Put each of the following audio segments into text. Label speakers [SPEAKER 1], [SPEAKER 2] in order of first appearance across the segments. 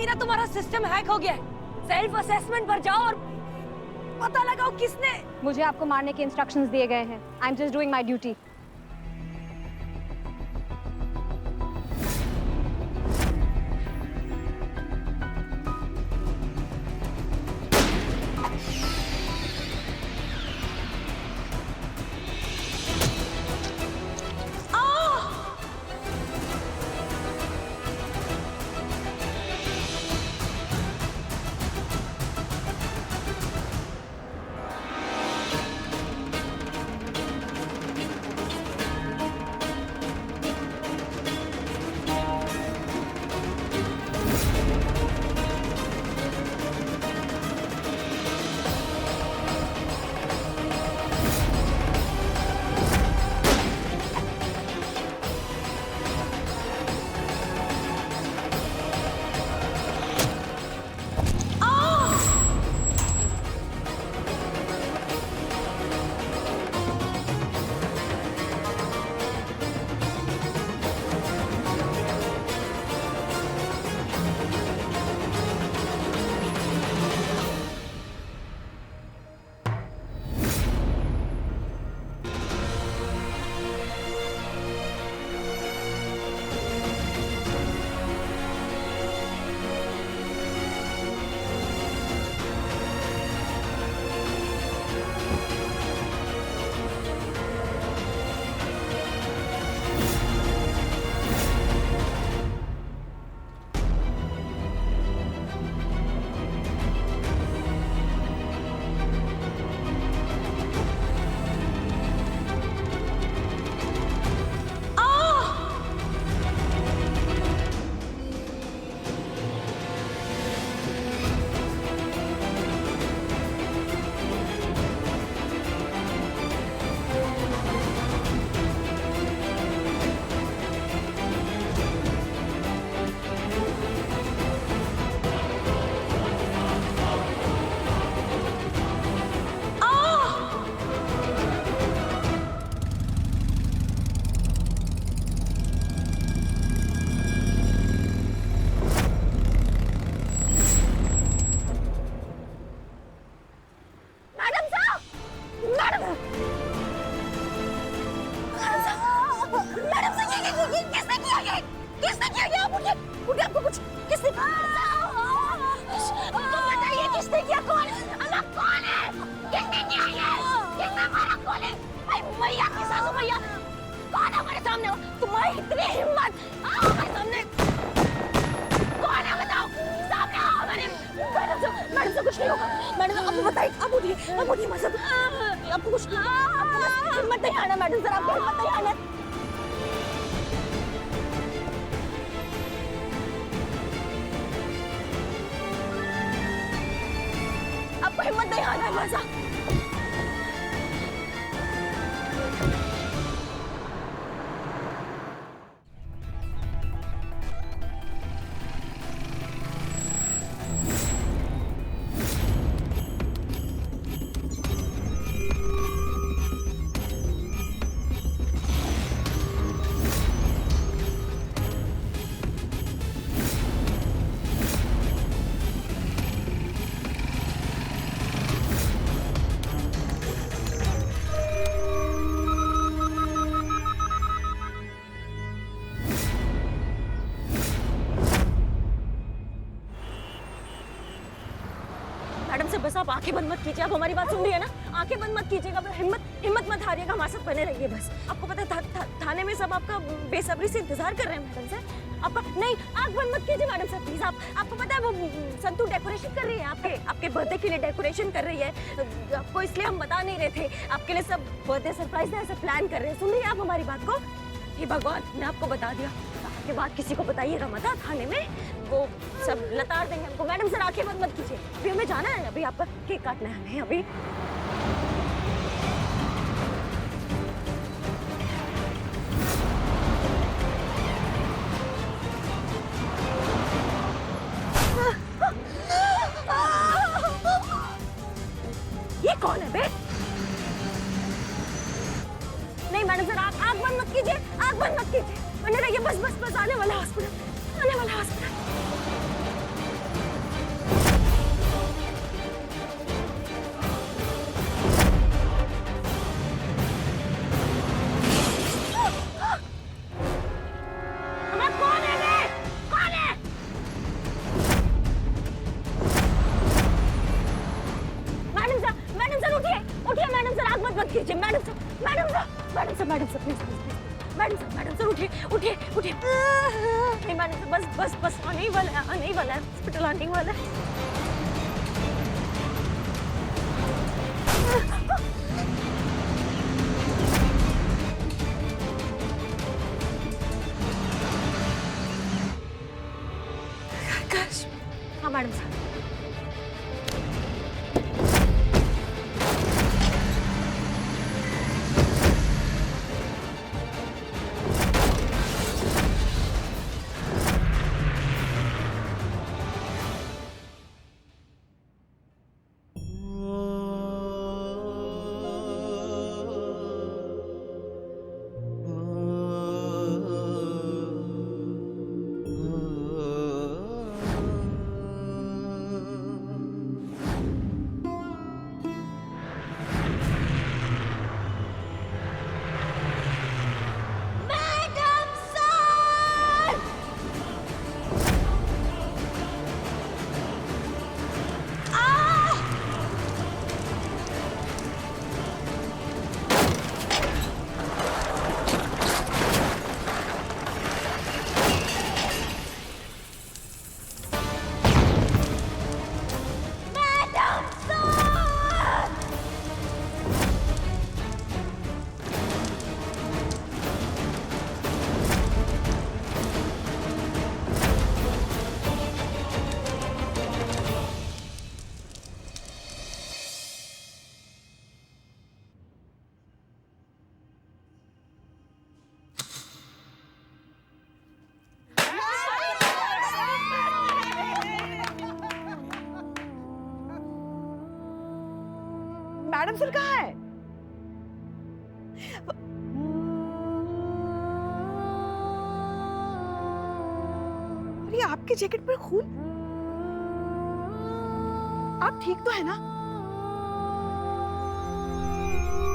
[SPEAKER 1] मीरा, तुम्हारा system hack हो गया है। सेल्फ असेसमेंट पर जाओ और पता लगाओ किसने।
[SPEAKER 2] मुझे आपको मारने के इंस्ट्रक्शंस दिए गए हैं। I am just doing my duty.
[SPEAKER 1] बस आप आंखें बंद मत कीजिए। आप हमारी बात सुन रही है ना? आंखें बंद मत कीजिएगा, हिम्मत मत हारिएगा, हमारे साथ बने रहिए बस। आपको पता है थाने में सब आपका बेसब्री से इंतजार कर रहे हैं मैडम सर। आपका नहीं, आंख बंद मत कीजिए मैडम सर प्लीज। आपको पता है वो संतू डेकोरेशन कर रही है, आपके बर्थडे के लिए डेकोरेशन कर रही है। आपको इसलिए हम बता नहीं रहे थे, आपके लिए सब बर्थडे सरप्राइज ऐसा प्लान कर रहे हैं। सुन रही है आप हमारी बात को? हे भगवान, मैं आपको बता दिया के बाद किसी को बताइएगा मत थाने में, वो सब लताड़ देंगे हमको। मैडम सर आंखें बंद मत कीजिए, अभी हमें जाना है, अभी आपका केक काटना है हमें अभी। ये कौन है बे? नहीं मैडम सर, आप आंख बंद मत कीजिए, आंख बंद मत कीजिए। बने रहिए बस बस बस, आने वाला हॉस्पिटल, आने वाला hospital. Madam sir please please madam sir उठिए उठिए उठिए। नहीं मैडम सर बस आने ही वाला है हॉस्पिटल आने ही वाला है। हाँ मैडम साहब।
[SPEAKER 3] मैडम सर कहाँ है? अरे आपके जैकेट पर खून। आप ठीक तो है ना?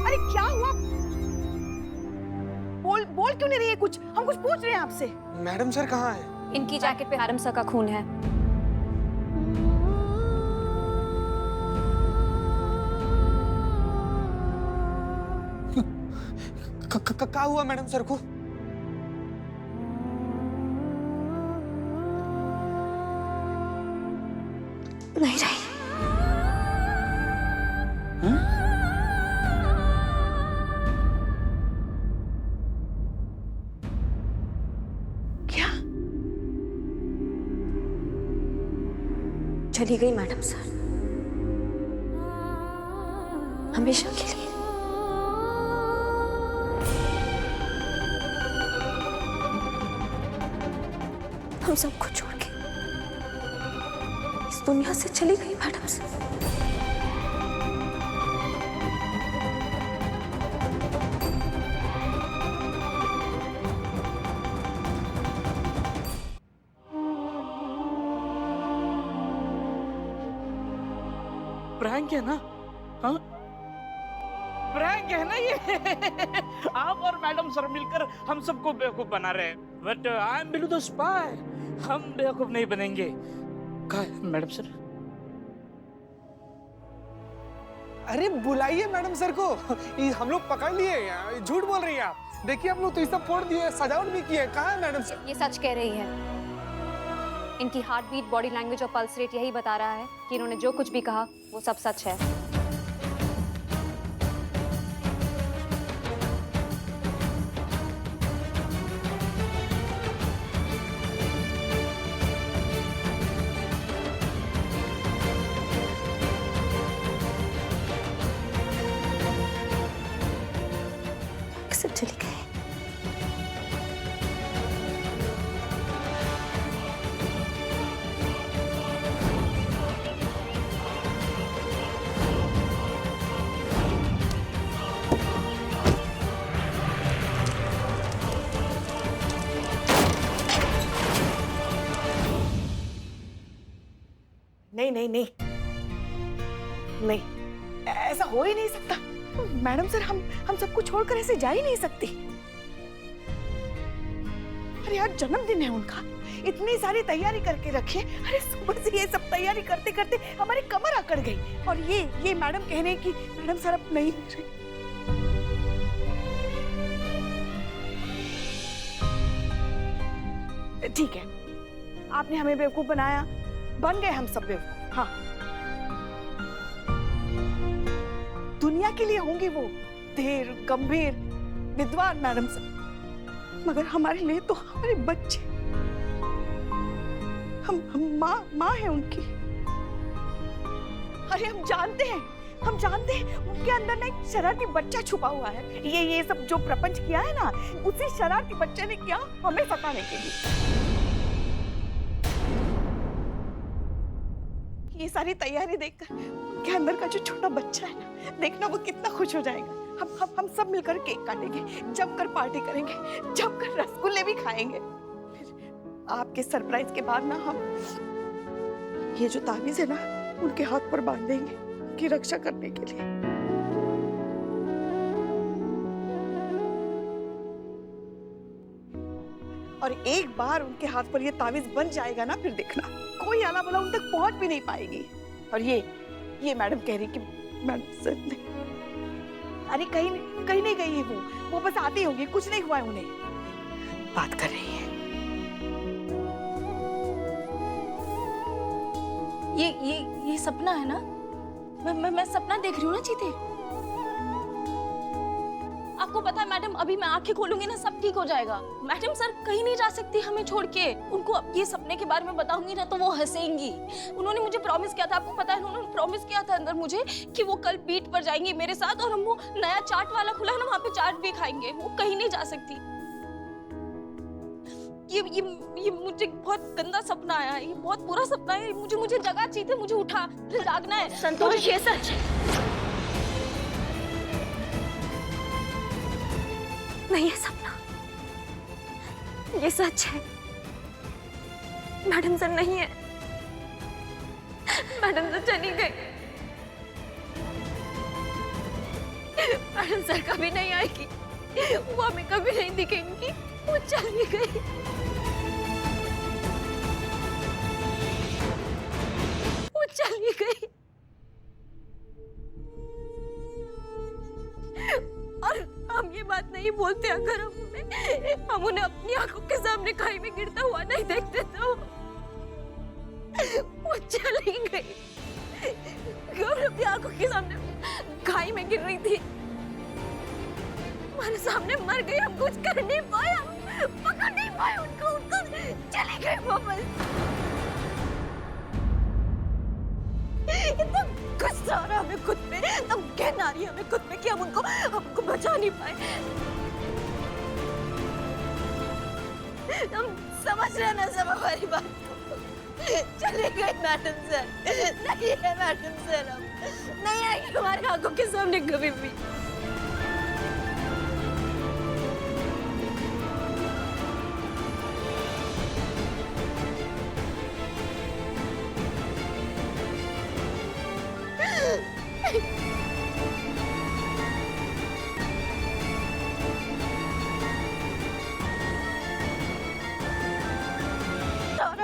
[SPEAKER 3] अरे क्या हुआ? बोल क्यों नहीं रही है कुछ? हम कुछ पूछ रहे हैं आपसे।
[SPEAKER 4] मैडम सर कहाँ है?
[SPEAKER 2] इनकी जैकेट पे मैडम सर का खून है।
[SPEAKER 4] क्या हुआ मैडम सर को?
[SPEAKER 1] नहीं रही।
[SPEAKER 3] क्या?
[SPEAKER 1] चली गई मैडम सर, हमेशा के लिए। हम सबको छोड़ के इस दुनिया से चली गई मैडम सर।
[SPEAKER 5] प्रैंक है ना? हाँ प्रैंक है ना ये? आप और मैडम सर मिलकर हम सबको बेवकूफ बना रहे हैं। But I am Billu the spy. हम बेवकूफ नहीं बनेंगे। कहाँ है मैडम सर?
[SPEAKER 4] अरे बुलाइए मैडम सर को। ये हम लोग पकड़ लिए हैं। झूठ बोल रही हैं आप। देखिए हम लोग तो ये सब फोड़ दिए, सजावट भी की है। कहाँ है मैडम सर?
[SPEAKER 2] ये सच कह रही है। इनकी हार्ट बीट, बॉडी लैंग्वेज और पल्स रेट यही बता रहा है कि इन्होंने जो कुछ भी कहा वो सब सच है।
[SPEAKER 1] सब चली गई।
[SPEAKER 3] नहीं नहीं नहीं नहीं, ऐसा हो ही नहीं सकता। मैडम सर हम सबको छोड़कर ऐसे जा ही नहीं सकती। अरे आज जन्मदिन है उनका, इतनी सारी तैयारी करके रखी है। अरे सुबह से ये सब तैयारी करते करते हमारी कमर अकड़ गई। और ये मैडम कह रहे हैं कि मैडम सर अब नहीं। ठीक है, आपने हमें बेवकूफ बनाया, बन गए हम सब बेवकूफ। हाँ, दुनिया के लिए होंगी वो धीर, गंभीर, विद्वान मैडम सर, मगर हमारे लिए तो हमारे बच्चे, हम माँ है उनकी। अरे हम जानते हैं उनके अंदर ना एक शरारती बच्चा छुपा हुआ है। ये सब जो प्रपंच किया है ना, उसी शरारती बच्चे ने किया हमें सताने के लिए। ये सारी तैयारी देखकर उनके अंदर का जो छोटा बच्चा है ना, देखना वो कितना खुश हो जाएगा। हम सब मिलकर केक काटेंगे, जमकर पार्टी करेंगे, जमकर रसगुल्ले भी खाएंगे। फिर आपके सरप्राइज के बाद ना हम ये जो ताबीज है ना, उनके हाथ पर बांध देंगे की रक्षा करने के लिए। और एक बार उनके हाथ पर ये ताबीज बन जाएगा ना, फिर देखना कोई आला भला उन तक पहुंच भी नहीं पाएगी। और ये मैडम कह रही कि मैडम सर नहीं, अरे कहीं नहीं गई है वो बस आती होगी, कुछ नहीं हुआ है उन्हें, बात कर रही है।
[SPEAKER 1] ये सपना है ना? मैं सपना देख रही हूँ ना चीते? आपको पता है मैडम, अभी मैं आंखें खोलूंगी ना, सब ठीक हो जाएगा। मैडम सर कहीं नहीं जा सकती हमें छोड़ के। उनको अब ये सपने के बारे में बताऊंगी ना तो वो हंसेंगी। उन्होंने मुझे प्रॉमिस किया था, आपको पता है, उन्होंने प्रॉमिस किया था अंदर मुझे कि वो कल बीट पर जाएंगी मेरे साथ, और हम वो नया चाट वाला खुला है ना, वहाँ पे चाट भी खाएंगे। वो कहीं नहीं जा सकती। ये मुझे बहुत गंदा सपना आया है, ये बहुत बुरा सपना है। मुझे जगह चाहिए, मुझे उठा, मुझे जागना है। संतोष, ये सच है। नहीं है सपना, ये सच है। मैडम सर नहीं है, मैडम सर चली गई। मैडम सर कभी नहीं आएगी, वो हमें कभी नहीं दिखेंगी, वो चली गई। वो चली गई। और हम ये बात नहीं बोलते अगर हम उन्हें अपनी आंखों के सामने खाई में गिरता हुआ नहीं देखते तो। वो चली गई, अपनी आंखों के सामने खाई में गिर रही थी, हमारे सामने मर गई। हम कुछ कर नहीं पाए, हम पकड़ नहीं पाए उनको चली गई वापस। इतना गुस्सा आ रहा हमें खुद पे, तब कहना आ रही है हमें खुद पे कि हम हमको बचा नहीं पाए। हम समझ रहे ना सब हमारी बात को। चले गए मैडम सर, नहीं है मैडम सर, हम नहीं आएंगे हमारी आंखों के सामने कभी भी।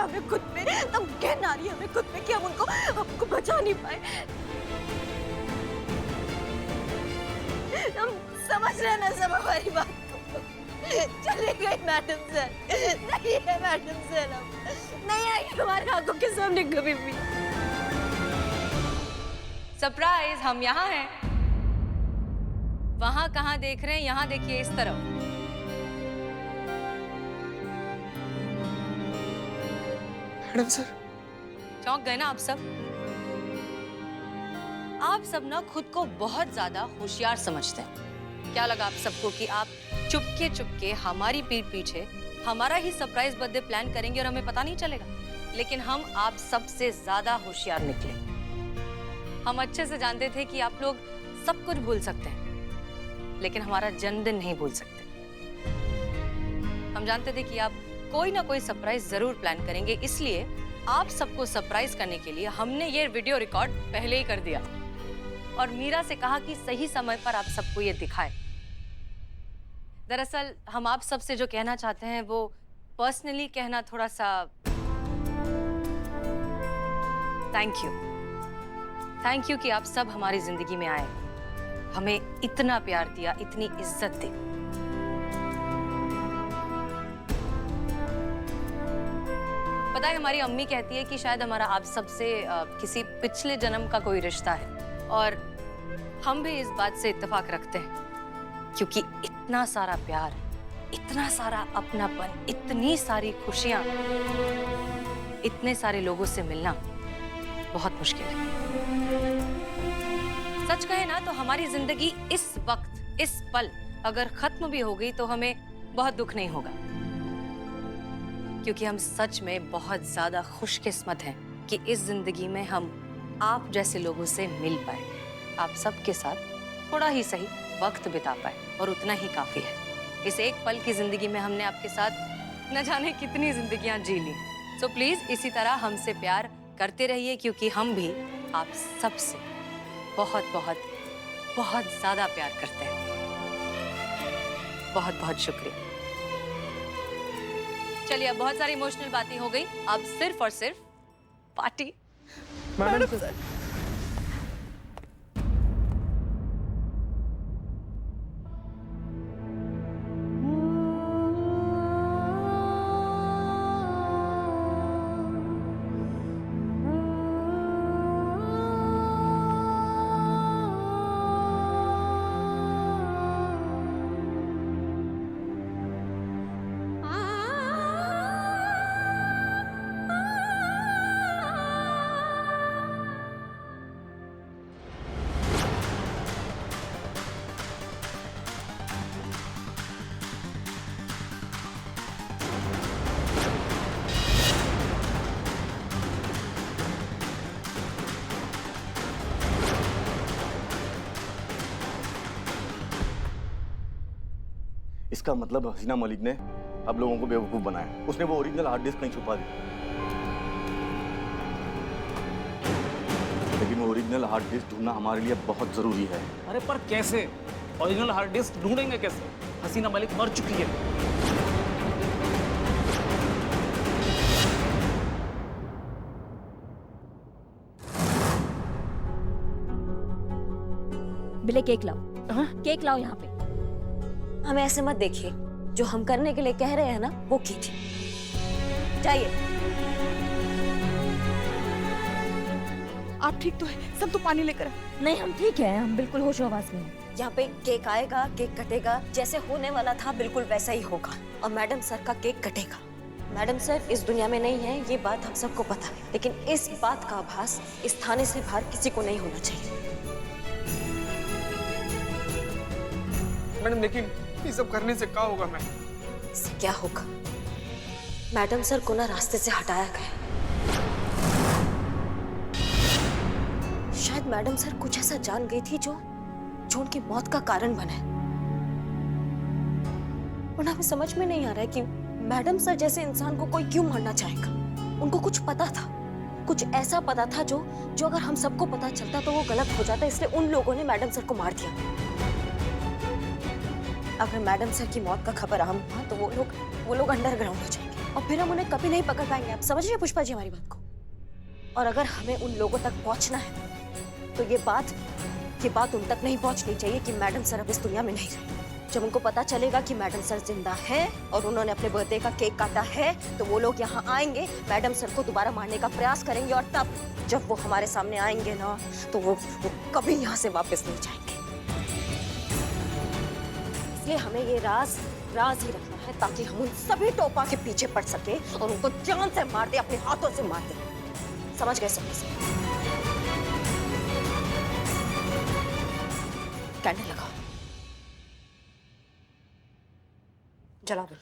[SPEAKER 1] हमें खुद पे, तब कहना आ रही है हमें खुद पे कि हम हमको बचा नहीं पाए। हम समझ रहे ना सब हमारी बात को। चले गए मैडम सर, नहीं है मैडम सर, हम नहीं आएंगे हमारी आंखों के सामने कभी भी।
[SPEAKER 6] सरप्राइज, हम यहाँ हैं। वहां कहाँ देख रहे हैं, यहाँ देखिए इस तरफ।
[SPEAKER 4] मैडम सर,
[SPEAKER 6] चौंक गए ना आप सब? आप सब ना खुद को बहुत ज्यादा होशियार समझते हैं। क्या लगा आप सबको कि आप चुपके चुपके हमारी पीठ पीछे हमारा ही सरप्राइज बर्थडे प्लान करेंगे और हमें पता नहीं चलेगा? लेकिन हम आप सबसे ज्यादा होशियार निकले। हम अच्छे से जानते थे कि आप लोग सब कुछ भूल सकते हैं, लेकिन हमारा जन्मदिन नहीं भूल सकते। हम जानते थे कि आप कोई ना कोई सरप्राइज जरूर प्लान करेंगे, इसलिए आप सबको सरप्राइज करने के लिए हमने ये वीडियो रिकॉर्ड पहले ही कर दिया और मीरा से कहा कि सही समय पर आप सबको ये दिखाए। दरअसल हम आप सबसे जो कहना चाहते हैं वो पर्सनली कहना थोड़ा सा थैंक यू कि आप सब हमारी जिंदगी में आए, हमें इतना प्यार दिया, इतनी इज्जत दी। पता है हमारी अम्मी कहती है कि शायद हमारा आप सबसे किसी पिछले जन्म का कोई रिश्ता है, और हम भी इस बात से इत्तेफाक रखते हैं क्योंकि इतना सारा प्यार, इतना सारा अपनापन, इतनी सारी खुशियां, इतने सारे लोगों से मिलना बहुत मुश्किल है। सच कहे ना तो हमारी जिंदगी इस वक्त, इस पल अगर खत्म भी हो गई तो हमें बहुत दुख नहीं होगा, क्योंकि हम सच में बहुत ज्यादा खुशकिस्मत हैं कि इस जिंदगी में हम आप जैसे लोगों से मिल पाए, आप सबके साथ थोड़ा ही सही वक्त बिता पाए, और उतना ही काफी है। इस एक पल की जिंदगी में हमने आपके साथ न जाने कितनी जिंदगियां जी ली। सो प्लीज इसी तरह हमसे प्यार करते रहिए, क्योंकि हम भी आप सबसे बहुत बहुत बहुत ज्यादा प्यार करते हैं। बहुत बहुत शुक्रिया। चलिए, अब बहुत सारी इमोशनल बातें हो गई, अब सिर्फ और सिर्फ पार्टी।
[SPEAKER 4] मैडम सर,
[SPEAKER 7] इसका मतलब हसीना मलिक ने अब लोगों को बेवकूफ बनाया। उसने वो ओरिजिनल हार्ड डिस्क नहीं छुपा दी, लेकिन वो ओरिजिनल हार्ड डिस्क ढूंढना हमारे लिए बहुत जरूरी है।
[SPEAKER 5] अरे पर कैसे? ओरिजिनल हार्ड डिस्क ढूंढेंगे कैसे? हसीना मलिक मर चुकी है।
[SPEAKER 1] बिले केक लाओ। हाँ, केक लाओ यहाँ पे। हमें ऐसे मत देखिए, जो हम करने के लिए कह रहे हैं ना वो कीजिए। जाइए।
[SPEAKER 3] आप ठीक तो है? सब तो पानी लेकर आए।
[SPEAKER 1] नहीं, हम ठीक है, हम बिल्कुल होशो हवास में हैं। यहाँ पे केक आएगा, केक कटेगा, जैसे होने वाला था बिल्कुल वैसा ही होगा, और मैडम सर का केक कटेगा। मैडम सर इस दुनिया में नहीं है, ये बात हम सबको पता है, लेकिन इस बात का आभास इस थाने से बाहर किसी को नहीं होना चाहिए।
[SPEAKER 4] मैडम लेकिन ये सब करने से क्या होगा मैडम?
[SPEAKER 1] इससे क्या होगा? मैडम सर को ना रास्ते से हटाया गया। शायद मैडम सर कुछ ऐसा जान गई थी जो उनकी मौत का कारण बने। और हमें समझ में नहीं आ रहा है कि मैडम सर जैसे इंसान को कोई क्यों मारना चाहेगा। उनको कुछ पता था, कुछ ऐसा पता था जो अगर हम सबको पता चलता तो वो गलत हो जाता, इसलिए उन लोगों ने मैडम सर को मार दिया। अगर मैडम सर की मौत का खबर आम हुआ तो वो लोग अंडरग्राउंड हो जाएंगे, और फिर हम उन्हें कभी नहीं पकड़ पाएंगे। आप समझ रहे हैं पुष्पा जी हमारी बात को? और अगर हमें उन लोगों तक पहुंचना है तो ये बात उन तक नहीं पहुंचनी चाहिए कि मैडम सर अब इस दुनिया में नहीं रहे। जब उनको पता चलेगा कि मैडम सर जिंदा है और उन्होंने अपने बर्थडे का केक काटा है, तो वो लोग यहाँ आएंगे, मैडम सर को दोबारा मारने का प्रयास करेंगे, और तब जब वो हमारे सामने आएंगे ना, तो वो कभी यहाँ से वापस नहीं जाएंगे। इसलिए हमें ये राज ही रखना है, ताकि हम उन सभी टोपा के पीछे पड़ सके और उनको जान से मार दे, अपने हाथों से मार दे। समझ गए सब? कैंडल लगाओ, जला दो।